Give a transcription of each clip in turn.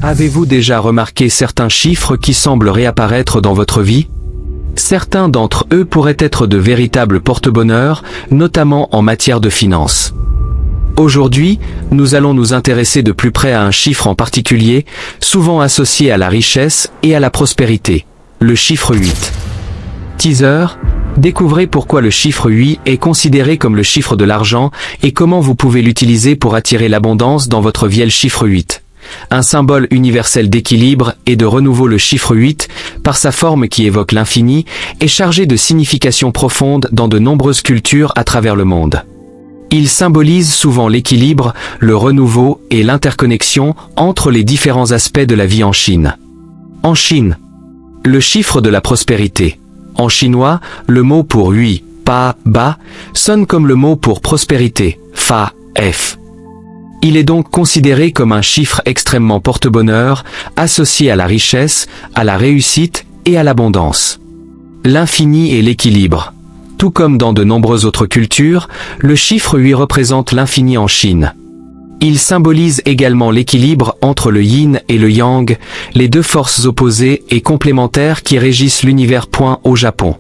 Avez-vous déjà remarqué certains chiffres qui semblent réapparaître dans votre vie? Certains d'entre eux pourraient être de véritables porte-bonheur, notamment en matière de finances. Aujourd'hui, nous allons nous intéresser de plus près à un chiffre en particulier, souvent associé à la richesse et à la prospérité, le chiffre 8. Teaser, découvrez pourquoi le chiffre 8 est considéré comme le chiffre de l'argent et comment vous pouvez l'utiliser pour attirer l'abondance dans votre vie. Le chiffre 8. Un symbole universel d'équilibre et de renouveau. Le chiffre 8, par sa forme qui évoque l'infini, est chargé de significations profondes dans de nombreuses cultures à travers le monde. Il symbolise souvent l'équilibre, le renouveau et l'interconnexion entre les différents aspects de la vie en Chine. En Chine, le chiffre de la prospérité. En chinois, le mot pour 8, pa, ba, sonne comme le mot pour prospérité, fa, f. Il est donc considéré comme un chiffre extrêmement porte-bonheur, associé à la richesse, à la réussite et à l'abondance. L'infini et l'équilibre. Tout comme dans de nombreuses autres cultures, le chiffre 8 représente l'infini en Chine. Il symbolise également l'équilibre entre le yin et le yang, les deux forces opposées et complémentaires qui régissent l'univers. Au Japon.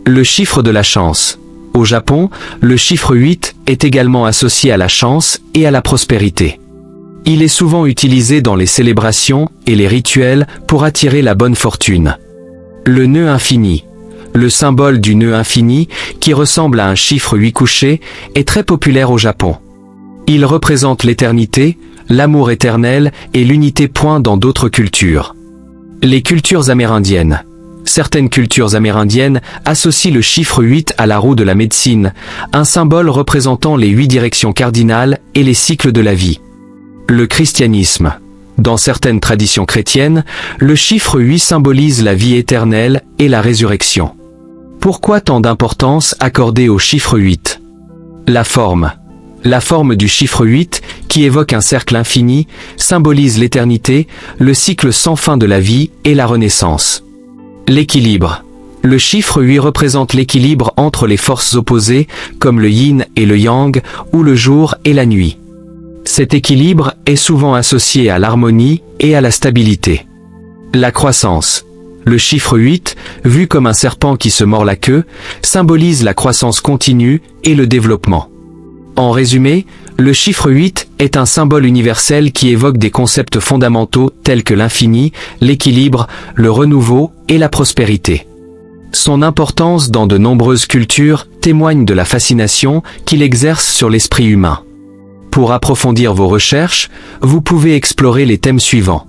Le chiffre de la chance. Au Japon, le chiffre 8 est également associé à la chance et à la prospérité. Il est souvent utilisé dans les célébrations et les rituels pour attirer la bonne fortune. Le nœud infini. Le symbole du nœud infini, qui ressemble à un chiffre 8 couché, est très populaire au Japon. Il représente l'éternité, l'amour éternel et l'unité. Dans d'autres cultures. Les cultures amérindiennes. Certaines cultures amérindiennes associent le chiffre 8 à la roue de la médecine, un symbole représentant les 8 directions cardinales et les cycles de la vie. Le christianisme. Dans certaines traditions chrétiennes, le chiffre 8 symbolise la vie éternelle et la résurrection. Pourquoi tant d'importance accordée au chiffre 8? La forme. La forme du chiffre 8, qui évoque un cercle infini, symbolise l'éternité, le cycle sans fin de la vie et la renaissance. L'équilibre. Le chiffre 8 représente l'équilibre entre les forces opposées, comme le yin et le yang, ou le jour et la nuit. Cet équilibre est souvent associé à l'harmonie et à la stabilité. La croissance. Le chiffre 8, vu comme un serpent qui se mord la queue, symbolise la croissance continue et le développement. En résumé, le chiffre 8 est un symbole universel qui évoque des concepts fondamentaux tels que l'infini, l'équilibre, le renouveau et la prospérité. Son importance dans de nombreuses cultures témoigne de la fascination qu'il exerce sur l'esprit humain. Pour approfondir vos recherches, vous pouvez explorer les thèmes suivants.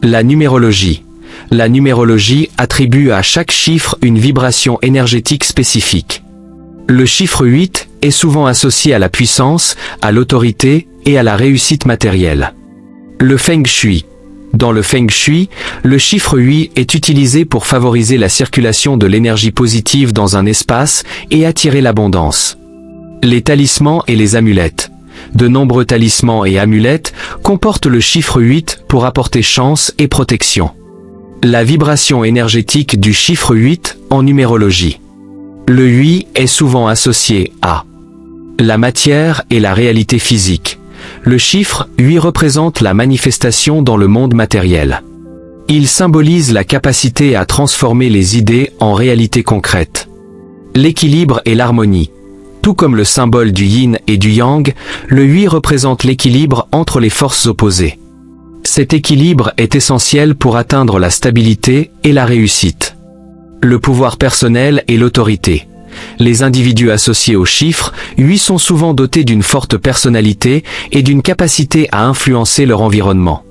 La numérologie. La numérologie attribue à chaque chiffre une vibration énergétique spécifique. Le chiffre 8 est souvent associé à la puissance, à l'autorité et à la réussite matérielle. Le Feng Shui. Dans le Feng Shui, le chiffre 8 est utilisé pour favoriser la circulation de l'énergie positive dans un espace et attirer l'abondance. Les talismans et les amulettes. De nombreux talismans et amulettes comportent le chiffre 8 pour apporter chance et protection. La vibration énergétique du chiffre 8 en numérologie. Le 8 est souvent associé à la matière et la réalité physique. Le chiffre 8 représente la manifestation dans le monde matériel. Il symbolise la capacité à transformer les idées en réalité concrète. L'équilibre et l'harmonie. Tout comme le symbole du yin et du yang, le 8 représente l'équilibre entre les forces opposées. Cet équilibre est essentiel pour atteindre la stabilité et la réussite. Le pouvoir personnel et l'autorité. Les individus associés au chiffre 8 sont souvent dotés d'une forte personnalité et d'une capacité à influencer leur environnement.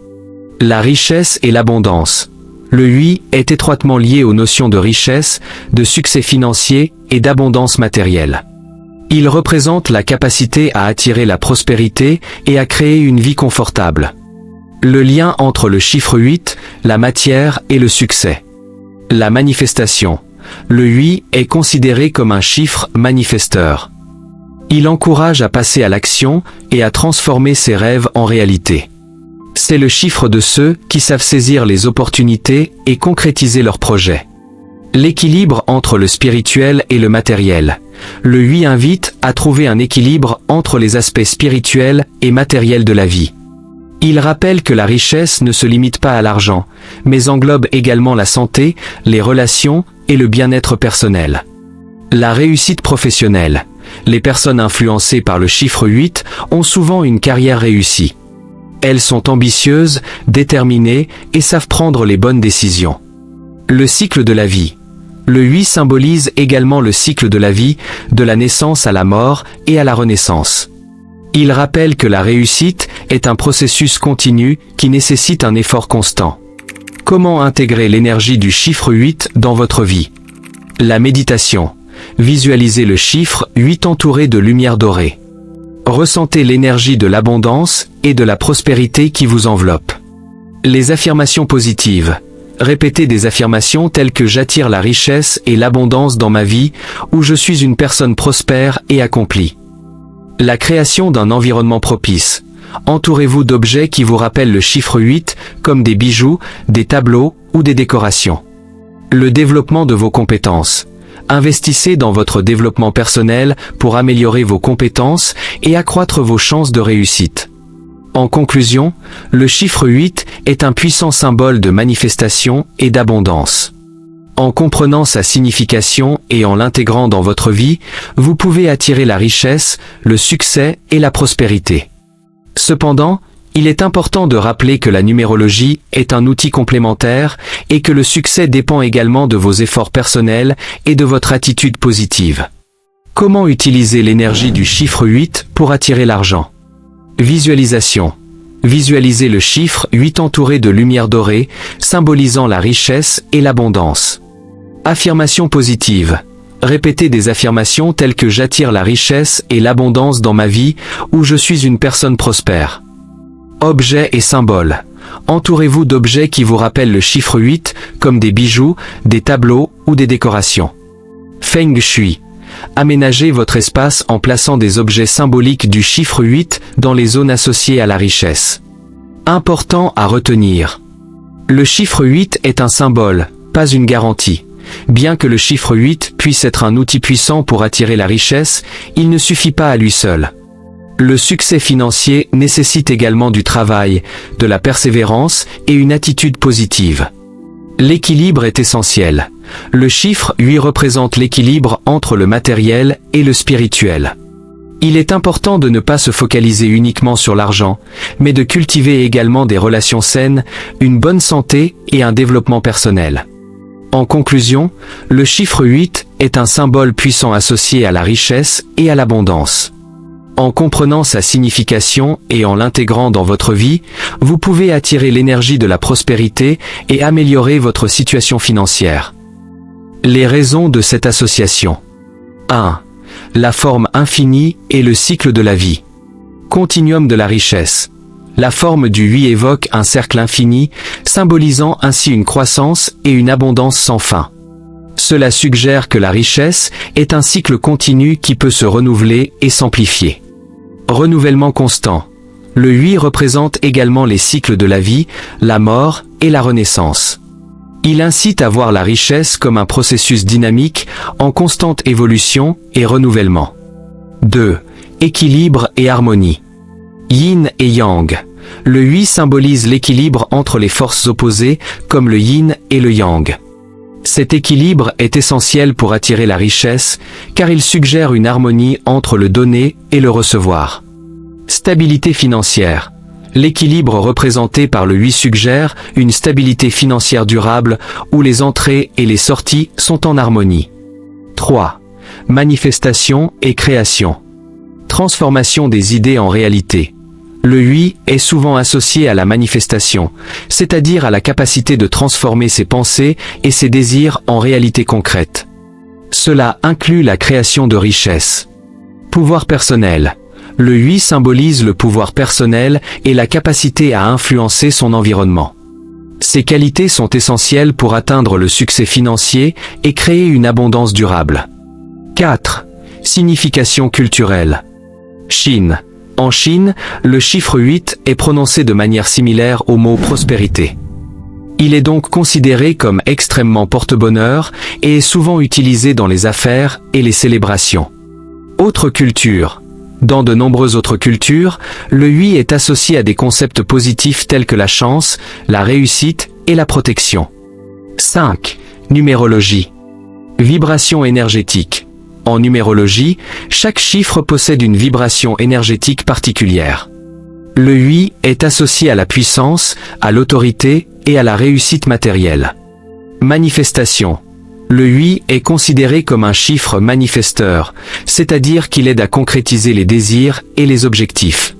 La richesse et l'abondance. Le 8 est étroitement lié aux notions de richesse, de succès financier et d'abondance matérielle. Il représente la capacité à attirer la prospérité et à créer une vie confortable. Le lien entre le chiffre 8, la matière et le succès. La manifestation. Le 8 est considéré comme un chiffre manifesteur. Il encourage à passer à l'action et à transformer ses rêves en réalité. C'est le chiffre de ceux qui savent saisir les opportunités et concrétiser leurs projets. L'équilibre entre le spirituel et le matériel. Le 8 invite à trouver un équilibre entre les aspects spirituels et matériels de la vie. Il rappelle que la richesse ne se limite pas à l'argent, mais englobe également la santé, les relations et le bien-être personnel. La réussite professionnelle. Les personnes influencées par le chiffre 8 ont souvent une carrière réussie. Elles sont ambitieuses, déterminées et savent prendre les bonnes décisions. Le cycle de la vie. Le 8 symbolise également le cycle de la vie, de la naissance à la mort et à la renaissance. Il rappelle que la réussite est un processus continu qui nécessite un effort constant. Comment intégrer l'énergie du chiffre 8 dans votre vie? La méditation. Visualisez le chiffre 8 entouré de lumière dorée. Ressentez l'énergie de l'abondance et de la prospérité qui vous enveloppe. Les affirmations positives. Répétez des affirmations telles que j'attire la richesse et l'abondance dans ma vie, ou je suis une personne prospère et accomplie. La création d'un environnement propice. Entourez-vous d'objets qui vous rappellent le chiffre 8, comme des bijoux, des tableaux ou des décorations. Le développement de vos compétences. Investissez dans votre développement personnel pour améliorer vos compétences et accroître vos chances de réussite. En conclusion, le chiffre 8 est un puissant symbole de manifestation et d'abondance. En comprenant sa signification et en l'intégrant dans votre vie, vous pouvez attirer la richesse, le succès et la prospérité. Cependant, il est important de rappeler que la numérologie est un outil complémentaire et que le succès dépend également de vos efforts personnels et de votre attitude positive. Comment utiliser l'énergie du chiffre 8 pour attirer l'argent? Visualisation. Visualisez le chiffre 8 entouré de lumière dorée, symbolisant la richesse et l'abondance. Affirmation positive. Répétez des affirmations telles que j'attire la richesse et l'abondance dans ma vie, ou je suis une personne prospère. Objets et symboles. Entourez-vous d'objets qui vous rappellent le chiffre 8, comme des bijoux, des tableaux ou des décorations. Feng Shui. Aménagez votre espace en plaçant des objets symboliques du chiffre 8 dans les zones associées à la richesse. Important à retenir. Le chiffre 8 est un symbole, pas une garantie. Bien que le chiffre 8 puisse être un outil puissant pour attirer la richesse, il ne suffit pas à lui seul. Le succès financier nécessite également du travail, de la persévérance et une attitude positive. L'équilibre est essentiel. Le chiffre 8 représente l'équilibre entre le matériel et le spirituel. Il est important de ne pas se focaliser uniquement sur l'argent, mais de cultiver également des relations saines, une bonne santé et un développement personnel. En conclusion, le chiffre 8 est un symbole puissant associé à la richesse et à l'abondance. En comprenant sa signification et en l'intégrant dans votre vie, vous pouvez attirer l'énergie de la prospérité et améliorer votre situation financière. Les raisons de cette association. 1. La forme infinie et le cycle de la vie. Continuum de la richesse. La forme du 8 évoque un cercle infini, symbolisant ainsi une croissance et une abondance sans fin. Cela suggère que la richesse est un cycle continu qui peut se renouveler et s'amplifier. Renouvellement constant. Le 8 représente également les cycles de la vie, la mort et la renaissance. Il incite à voir la richesse comme un processus dynamique, en constante évolution et renouvellement. 2. Équilibre et harmonie. Yin et Yang. Le 8 symbolise l'équilibre entre les forces opposées, comme le Yin et le Yang. Cet équilibre est essentiel pour attirer la richesse, car il suggère une harmonie entre le donner et le recevoir. Stabilité financière. L'équilibre représenté par le 8 suggère une stabilité financière durable, où les entrées et les sorties sont en harmonie. 3. Manifestation et création. Transformation des idées en réalité. Le 8 est souvent associé à la manifestation, c'est-à-dire à la capacité de transformer ses pensées et ses désirs en réalité concrète. Cela inclut la création de richesses. Pouvoir personnel. Le 8 symbolise le pouvoir personnel et la capacité à influencer son environnement. Ces qualités sont essentielles pour atteindre le succès financier et créer une abondance durable. 4. Signification culturelle. Chine. En Chine, le chiffre 8 est prononcé de manière similaire au mot prospérité. Il est donc considéré comme extrêmement porte-bonheur et est souvent utilisé dans les affaires et les célébrations. Autre culture. Dans de nombreuses autres cultures, le 8 est associé à des concepts positifs tels que la chance, la réussite et la protection. 5. Numérologie. Vibration énergétique. En numérologie, chaque chiffre possède une vibration énergétique particulière. Le 8 est associé à la puissance, à l'autorité et à la réussite matérielle. Manifestation. Le 8 est considéré comme un chiffre manifesteur, c'est-à-dire qu'il aide à concrétiser les désirs et les objectifs.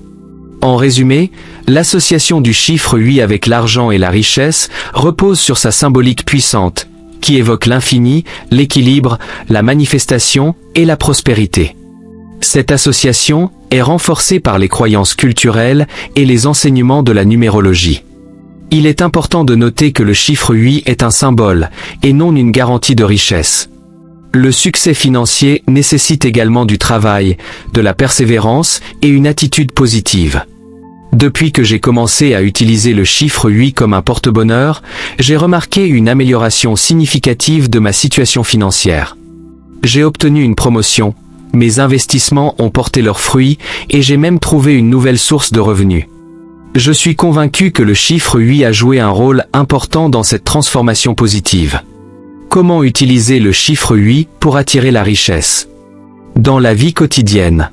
En résumé, l'association du chiffre 8 avec l'argent et la richesse repose sur sa symbolique puissante, qui évoque l'infini, l'équilibre, la manifestation et la prospérité. Cette association est renforcée par les croyances culturelles et les enseignements de la numérologie. Il est important de noter que le chiffre 8 est un symbole, et non une garantie de richesse. Le succès financier nécessite également du travail, de la persévérance et une attitude positive. Depuis que j'ai commencé à utiliser le chiffre 8 comme un porte-bonheur, j'ai remarqué une amélioration significative de ma situation financière. J'ai obtenu une promotion, mes investissements ont porté leurs fruits et j'ai même trouvé une nouvelle source de revenus. Je suis convaincu que le chiffre 8 a joué un rôle important dans cette transformation positive. Comment utiliser le chiffre 8 pour attirer la richesse? Dans la vie quotidienne.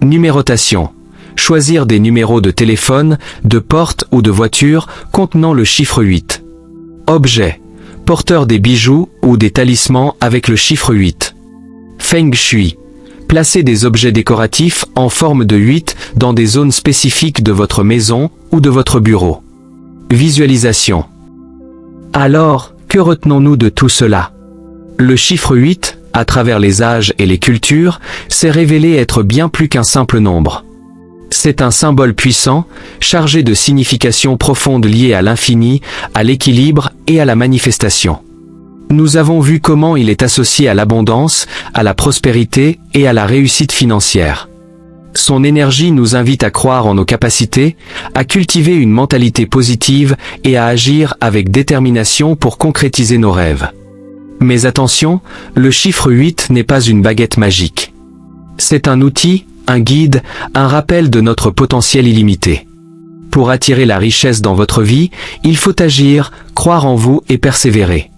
Numérotation. Choisir des numéros de téléphone, de porte ou de voiture contenant le chiffre 8. Objet. Porteur des bijoux ou des talismans avec le chiffre 8. Feng Shui. Placez des objets décoratifs en forme de 8 dans des zones spécifiques de votre maison ou de votre bureau. Visualisation. Alors, que retenons-nous de tout cela? Le chiffre 8, à travers les âges et les cultures, s'est révélé être bien plus qu'un simple nombre. C'est un symbole puissant, chargé de significations profondes liées à l'infini, à l'équilibre et à la manifestation. Nous avons vu comment il est associé à l'abondance, à la prospérité et à la réussite financière. Son énergie nous invite à croire en nos capacités, à cultiver une mentalité positive et à agir avec détermination pour concrétiser nos rêves. Mais attention, le chiffre 8 n'est pas une baguette magique. C'est un outil, un guide, un rappel de notre potentiel illimité. Pour attirer la richesse dans votre vie, il faut agir, croire en vous et persévérer.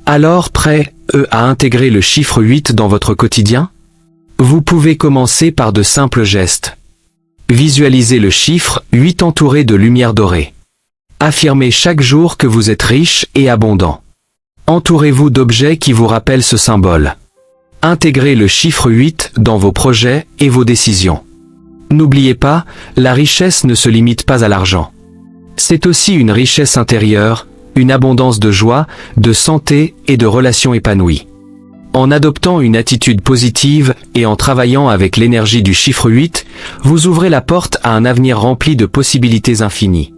Alors prêt, à intégrer le chiffre 8 dans votre quotidien? Vous pouvez commencer par de simples gestes. Visualisez le chiffre 8 entouré de lumière dorée. Affirmez chaque jour que vous êtes riche et abondant. Entourez-vous d'objets qui vous rappellent ce symbole. Intégrez le chiffre 8 dans vos projets et vos décisions. N'oubliez pas, la richesse ne se limite pas à l'argent. C'est aussi une richesse intérieure, une abondance de joie, de santé et de relations épanouies. En adoptant une attitude positive et en travaillant avec l'énergie du chiffre 8, vous ouvrez la porte à un avenir rempli de possibilités infinies.